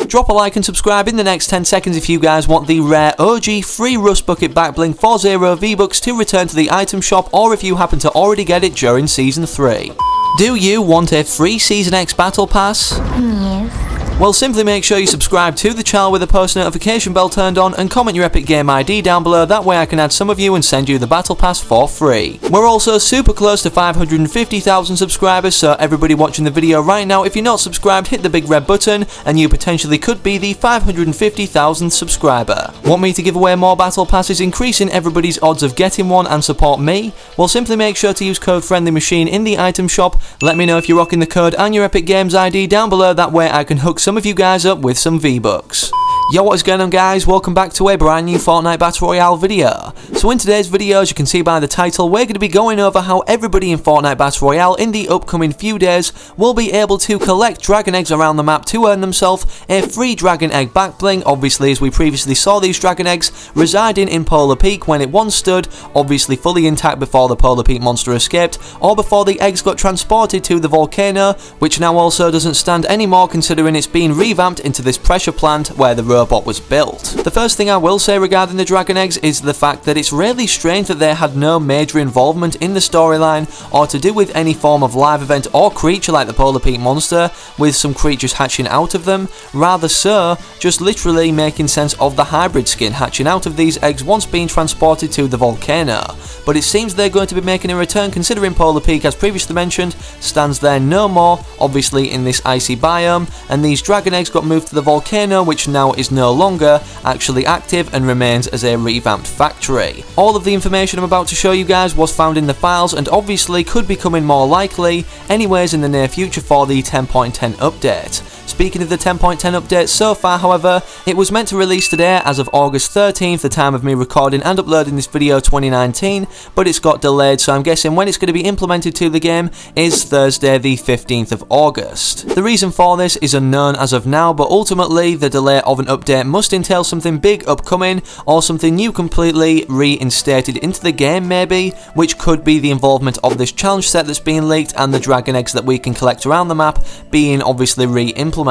Drop a like and subscribe in the next 10 seconds if you guys want the rare OG free Rust Bucket Back Bling 40 V-Bucks to return to the item shop, or if you happen to already get it during Season 3. Do you want a free Season X Battle Pass? Yes. Well, simply make sure you subscribe to the channel with the post notification bell turned on and comment your Epic Game ID down below, that way I can add some of you and send you the Battle Pass for free. We're also super close to 550,000 subscribers, so everybody watching the video right now, if you're not subscribed, hit the big red button and you potentially could be the 550,000th subscriber. Want me to give away more Battle Passes, increasing everybody's odds of getting one and support me? Well, simply make sure to use code FriendlyMachine in the item shop. Let me know if you're rocking the code and your Epic Games ID down below, that way I can hook some of you guys up with some V-Bucks. Yo, what is going on guys, welcome back to a brand new Fortnite Battle Royale video. So in today's video, as you can see by the title, we're going to be going over how everybody in Fortnite Battle Royale in the upcoming few days will be able to collect dragon eggs around the map to earn themselves a free dragon egg back bling. Obviously, as we previously saw, these dragon eggs residing in Polar Peak when it once stood, obviously fully intact before the Polar Peak monster escaped, or before the eggs got transported to the volcano, which now also doesn't stand anymore considering it's been revamped into this pressure plant where the robot was built. The first thing I will say regarding the dragon eggs is the fact that it's really strange that they had no major involvement in the storyline or to do with any form of live event or creature like the Polar Peak monster, with some creatures hatching out of them, rather so just literally making sense of the hybrid skin hatching out of these eggs once being transported to the volcano. But it seems they're going to be making a return considering Polar Peak, as previously mentioned, stands there no more, obviously in this icy biome, and these dragon eggs got moved to the volcano, which now is no longer actually active and remains as a revamped factory. All of the information I'm about to show you guys was found in the files and obviously could be coming more likely anyways in the near future for the 10.10 update. Speaking of the 10.10 update so far, however, it was meant to release today as of August 13th, the time of me recording and uploading this video 2019, but it's got delayed, so I'm guessing when it's going to be implemented to the game is Thursday the 15th of August. The reason for this is unknown as of now, but ultimately the delay of an update must entail something big upcoming or something new completely reinstated into the game maybe, which could be the involvement of this challenge set that's being leaked and the dragon eggs that we can collect around the map being obviously re-implemented.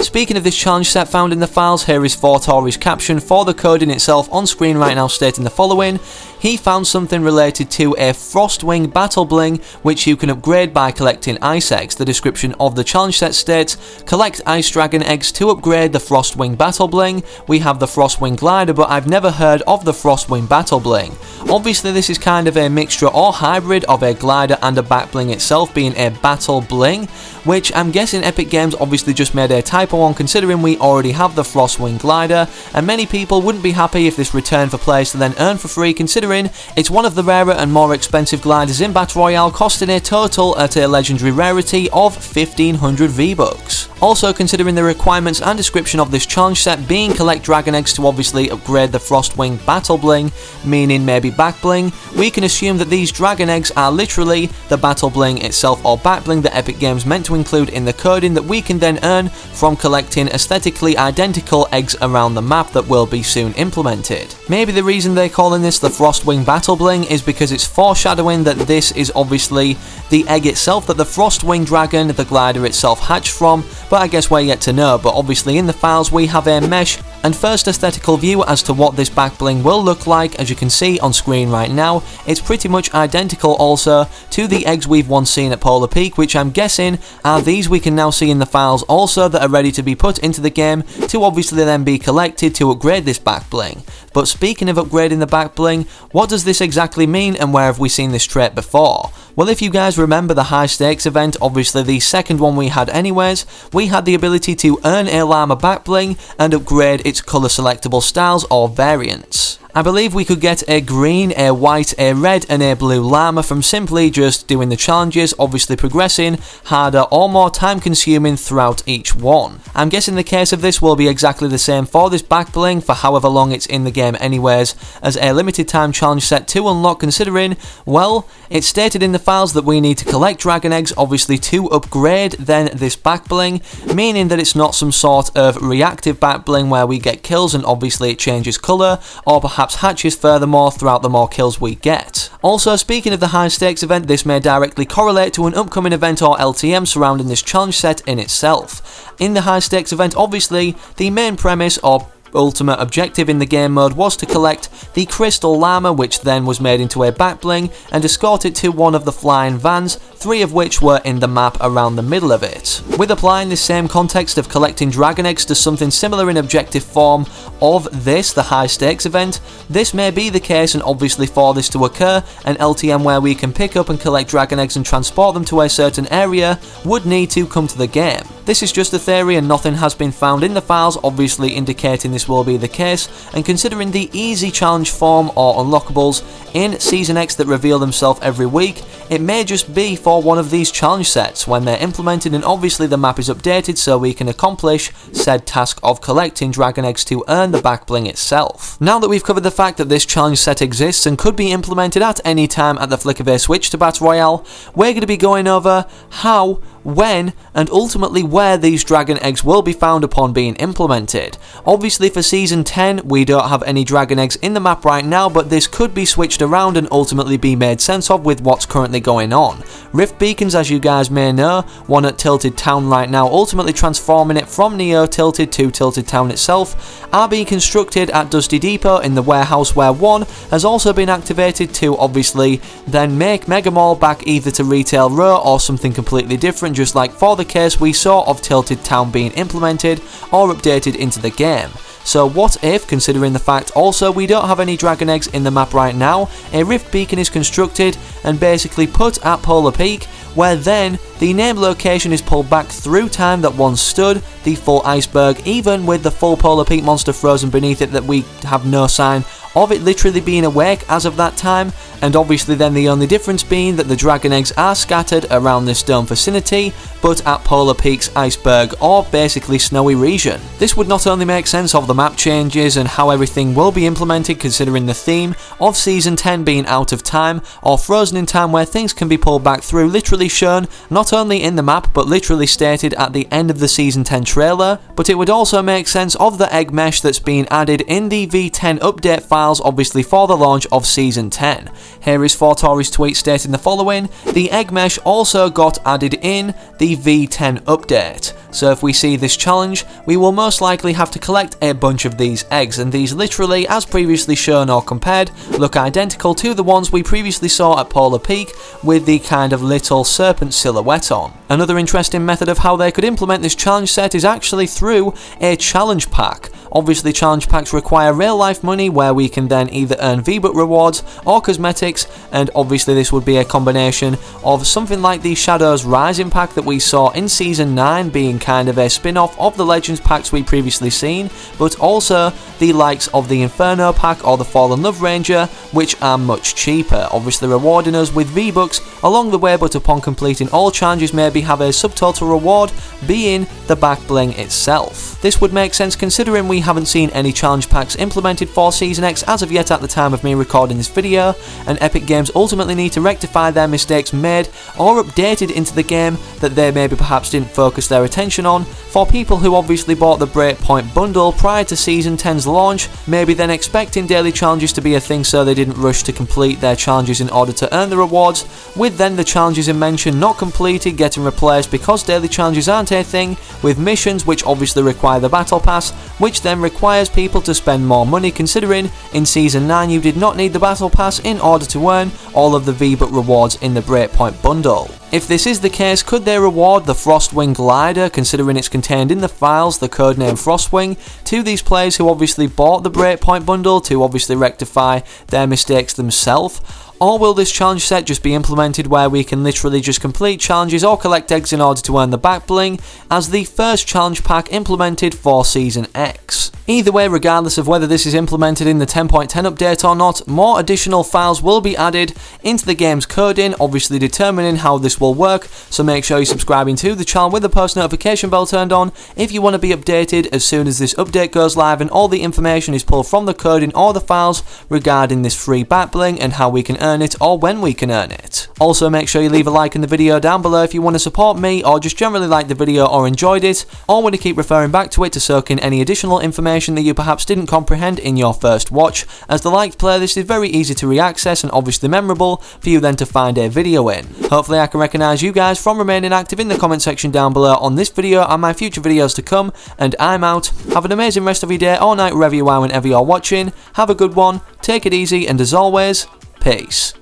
Speaking of this challenge set found in the files, here is Fortori's caption for the coding itself on screen right now, stating the following: he found something related to a Frostwing Battle Bling which you can upgrade by collecting ice eggs. The description of the challenge set states: collect ice dragon eggs to upgrade the Frostwing Battle Bling. We have the Frostwing Glider, but I've never heard of the Frostwing Battle Bling. Obviously this is kind of a mixture or hybrid of a glider and a back bling itself being a battle bling, which I'm guessing Epic Games obviously just made a typo on considering we already have the Frostwing Glider, and many people wouldn't be happy if this returned for players to then earn for free, considering it's one of the rarer and more expensive gliders in Battle Royale, costing a total at a legendary rarity of 1500 V-Bucks. Also, considering the requirements and description of this challenge set being collect dragon eggs to obviously upgrade the Frostwing Battle Bling, meaning maybe back bling, we can assume that these dragon eggs are literally the Battle Bling itself or back bling that Epic Games meant to include in the coding that we can then earn from collecting aesthetically identical eggs around the map that will be soon implemented. Maybe the reason they're calling this the Frostwing Battle Bling is because it's foreshadowing that this is obviously the egg itself that the Frostwing Dragon, the glider itself, hatched from, but I guess we're yet to know. But obviously in the files we have a mesh and first aesthetical view as to what this back bling will look like. As you can see on screen right now, it's pretty much identical also to the eggs we've once seen at Polar Peak, which I'm guessing are these we can now see in the files also that are ready to be put into the game to obviously then be collected to upgrade this back bling. But speaking of upgrading the back bling, what does this exactly mean and where have we seen this trait before? Well, if you guys remember the high stakes event, obviously the second one we had anyways, we had the ability to earn a llama back bling and upgrade its colour selectable styles or variants. I believe we could get a green, a white, a red and a blue llama from simply just doing the challenges, obviously progressing harder or more time consuming throughout each one. I'm guessing the case of this will be exactly the same for this back bling for however long it's in the game anyways, as a limited time challenge set to unlock, considering, well, it's stated in the files that we need to collect dragon eggs obviously to upgrade then this back bling, meaning that it's not some sort of reactive back bling where we get kills and obviously it changes colour, or perhaps perhaps hatches furthermore throughout the more kills we get. Also, speaking of the high stakes event, this may directly correlate to an upcoming event or LTM surrounding this challenge set in itself. In the high stakes event, obviously, the main premise or ultimate objective in the game mode was to collect the crystal llama, which then was made into a back bling and escort it to one of the flying vans, 3 of which were in the map around the middle of it. With applying this same context of collecting dragon eggs to something similar in objective form of this, the high stakes event, this may be the case, and obviously for this to occur, an LTM where we can pick up and collect dragon eggs and transport them to a certain area would need to come to the game. This is just a theory and nothing has been found in the files obviously indicating this will be the case, and considering the easy challenge form or unlockables in Season X that reveal themselves every week, it may just be for one of these challenge sets when they're implemented and obviously the map is updated so we can accomplish said task of collecting dragon eggs to earn the back bling itself. Now that we've covered the fact that this challenge set exists and could be implemented at any time at the flick of a switch to Battle Royale, we're going to be going over how, when, and ultimately where these dragon eggs will be found upon being implemented. Obviously for Season 10 we don't have any dragon eggs in the map right now, but this could be switched around and ultimately be made sense of with what's currently going on. Rift beacons, as you guys may know, one at Tilted Town right now, ultimately transforming it from Neo Tilted to Tilted Town itself, are being constructed at Dusty Depot in the warehouse, where one has also been activated to obviously then make Mega Mall back either to Retail Row or something completely different, just like for the case we saw of Tilted Town being implemented or updated into the game. So what if, considering the fact also we don't have any dragon eggs in the map right now, a rift beacon is constructed and basically put at Polar Peak, where then the name location is pulled back through time that once stood, the full iceberg, even with the full Polar Peak monster frozen beneath it that we have no sign of it literally being awake as of that time, and obviously then the only difference being that the dragon eggs are scattered around this dome vicinity, but at Polar Peak's iceberg or basically snowy region. This would not only make sense of the map changes and how everything will be implemented considering the theme of Season 10 being out of time or frozen in time where things can be pulled back through, literally shown not only in the map but literally stated at the end of the Season 10 trailer, but it would also make sense of the egg mesh that's being added in the V10 update files obviously for the launch of Season 10. Here is Fortori's tweet stating the following: the egg mesh also got added in the V10 update. So if we see this challenge, we will most likely have to collect a bunch of these eggs, and these literally, as previously shown or compared, look identical to the ones we previously saw at Polar Peak with the kind of little serpent silhouette on. Another interesting method of how they could implement this challenge set is actually through a challenge pack. Obviously challenge packs require real life money where we can then either earn V-Buck rewards or cosmetics, and obviously this would be a combination of something like the Shadows Rising pack that we saw in Season 9 being kind of a spin-off of the Legends packs we previously seen, but also the likes of the Inferno pack or the Fallen Love Ranger, which are much cheaper, obviously rewarding us with V-Bucks along the way, but upon completing all challenges maybe have a subtotal reward being the back bling itself. This would make sense considering we haven't seen any challenge packs implemented for Season X as of yet at the time of me recording this video, and Epic Games ultimately need to rectify their mistakes made or updated into the game that they maybe perhaps didn't focus their attention on. For people who obviously bought the Breakpoint bundle prior to Season 10's launch, maybe then expecting daily challenges to be a thing so they didn't rush to complete their challenges in order to earn the rewards, with then the challenges in mention not completed getting replaced because daily challenges aren't a thing, with missions which obviously require the battle pass, which then requires people to spend more money considering in Season 9 you did not need the battle pass in order to earn all of the V-Buck rewards in the Breakpoint bundle. If this is the case, could they reward the Frostwing glider, considering it's contained in the files, the codename Frostwing, to these players who obviously bought the Breakpoint bundle to obviously rectify their mistakes themselves? Or will this challenge set just be implemented where we can literally just complete challenges or collect eggs in order to earn the back bling as the first challenge pack implemented for Season X? Either way, regardless of whether this is implemented in the 10.10 update or not, more additional files will be added into the game's coding, obviously determining how this this will work, so make sure you're subscribing to the channel with the post notification bell turned on if you want to be updated as soon as this update goes live and all the information is pulled from the coding or the files regarding this free back bling and how we can earn it or when we can earn it. Also, make sure you leave a like in the video down below if you want to support me or just generally like the video or enjoyed it, or want to keep referring back to it to soak in any additional information that you perhaps didn't comprehend in your first watch, as the liked playlist is very easy to re-access and obviously memorable for you then to find a video in. Hopefully I can recognise you guys from remaining active in the comment section down below on this video and my future videos to come, and I'm out. Have an amazing rest of your day or night wherever you are whenever you're watching. Have a good one, take it easy, and as always, peace.